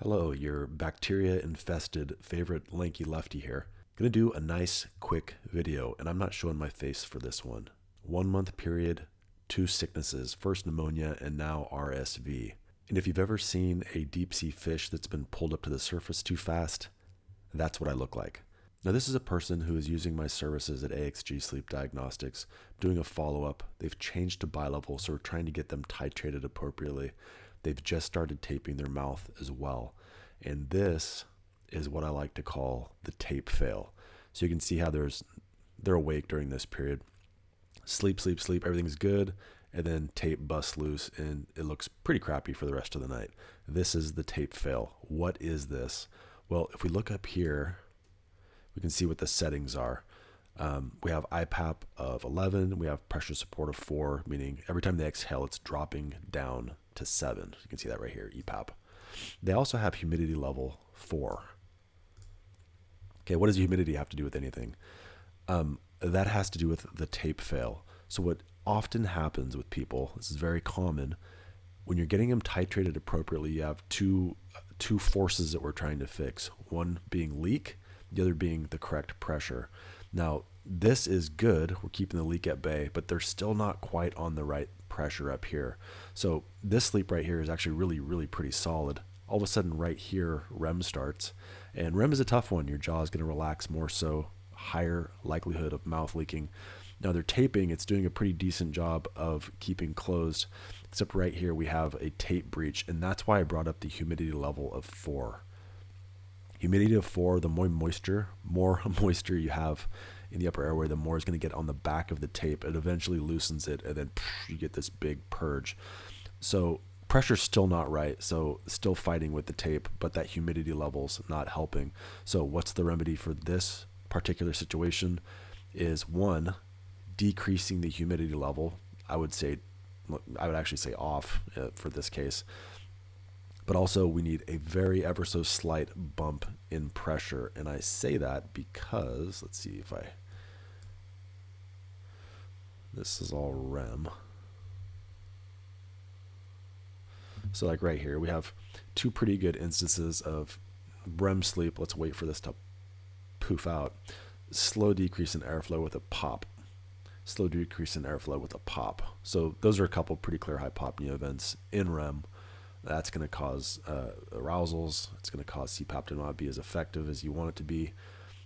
Hello, your bacteria-infested favorite lanky lefty here. Gonna do a nice, quick video, and I'm not showing my face for this one. 1 month period, 2 sicknesses, first pneumonia and now RSV. And if you've ever seen a deep sea fish that's been pulled up to the surface too fast, that's what I look like. Now this is a person who is using my services at AXG Sleep Diagnostics, doing a follow-up. They've changed to bilevel, so we're trying to get them titrated appropriately. They've just started taping their mouth as well. And this is what I like to call the tape fail. So you can see how they're awake during this period. Sleep, everything's good. And then tape busts loose and it looks pretty crappy for the rest of the night. This is the tape fail. What is this? Well, if we look up here, we can see what the settings are. We have IPAP of 11. We have pressure support of 4, meaning every time they exhale, it's dropping down to 7. You can see that right here, EPAP. They also have humidity level 4. Okay, what does humidity have to do with anything? That has to do with the tape fail. So what often happens with people, this is very common, when you're getting them titrated appropriately, you have two forces that we're trying to fix. One being leak, the other being the correct pressure. Now, this is good. We're keeping the leak at bay, but they're still not quite on the right pressure up here. So this sleep right here is actually really pretty solid. All of a sudden right here, REM starts. And REM is a tough one. Your jaw is going to relax more, so higher likelihood of mouth leaking. Now they're taping. It's doing a pretty decent job of keeping closed, except right here we have a tape breach, and that's why I brought up the humidity level of 4. Humidity of 4, the more moisture you have in the upper airway, the more is going to get on the back of the tape. It eventually loosens it, and then you get this big purge. So pressure's still not right, so still fighting with the tape, but that humidity level's not helping. So what's the remedy for this particular situation is, 1, decreasing the humidity level. I would actually say off for this case. But also we need a very ever so slight bump in pressure. And I say that because, let's see if this is all REM. So like right here, we have 2 pretty good instances of REM sleep. Let's wait for this to poof out. Slow decrease in airflow with a pop. Slow decrease in airflow with a pop. So those are a couple pretty clear hypopnea events in REM. That's going to cause arousals. It's going to cause CPAP to not be as effective as you want it to be.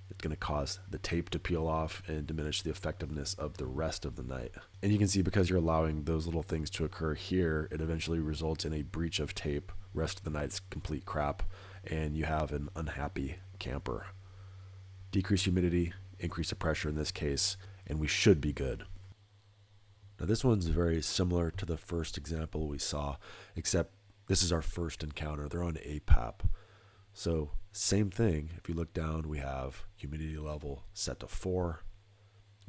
It's going to cause the tape to peel off and diminish the effectiveness of the rest of the night. And you can see, because you're allowing those little things to occur here, it eventually results in a breach of tape. Rest of the night's complete crap, and you have an unhappy camper. Decrease humidity, increase the pressure in this case, and we should be good. Now this one's very similar to the first example we saw, except this is our first encounter. They're on APAP. So same thing. If you look down, we have humidity level set to 4.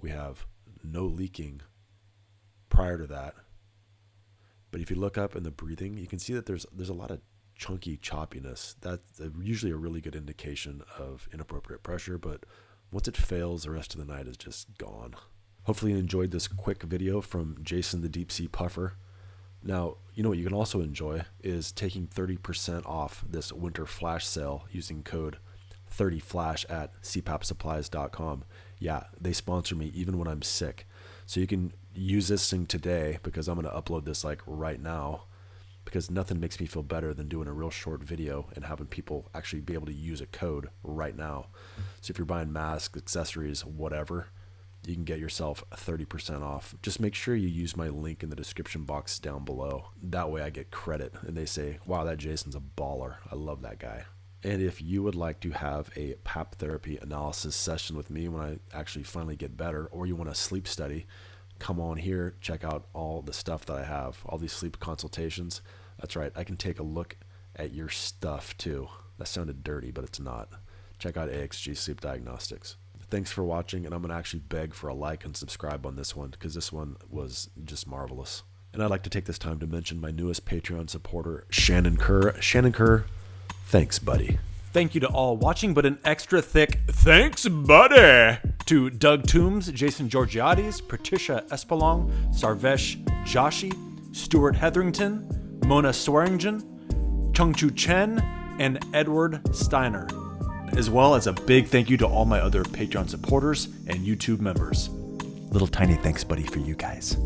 We have no leaking prior to that. But if you look up in the breathing, you can see that there's a lot of chunky choppiness. That's usually a really good indication of inappropriate pressure, but once it fails, the rest of the night is just gone. Hopefully you enjoyed this quick video from Jason the Deep Sea Puffer. Now, you know what you can also enjoy is taking 30% off this winter flash sale using code 30flash at cpapsupplies.com. Yeah, they sponsor me even when I'm sick. So you can use this thing today, because I'm going to upload this like right now, because nothing makes me feel better than doing a real short video and having people actually be able to use a code right now. So if you're buying masks, accessories, whatever, you can get yourself 30% off. Just make sure you use my link in the description box down below. That way I get credit and they say, wow, that Jason's a baller. I love that guy. And if you would like to have a PAP therapy analysis session with me when I actually finally get better, or you want a sleep study, come on here, check out all the stuff that I have, all these sleep consultations. That's right, I can take a look at your stuff too. That sounded dirty, but it's not. Check out AXG Sleep Diagnostics. Thanks for watching, and I'm going to actually beg for a like and subscribe on this one, because this one was just marvelous. And I'd like to take this time to mention my newest Patreon supporter, Shannon Kerr. Shannon Kerr, thanks, buddy. Thank you to all watching, but an extra thick thanks, buddy, to Doug Toombs, Jason Georgiades, Patricia Espelong, Sarvesh Joshi, Stuart Hetherington, Mona Swearingen, Chung Chu Chen, and Edward Steiner, as well as a big thank you to all my other Patreon supporters and YouTube members. Little tiny thanks, buddy, for you guys.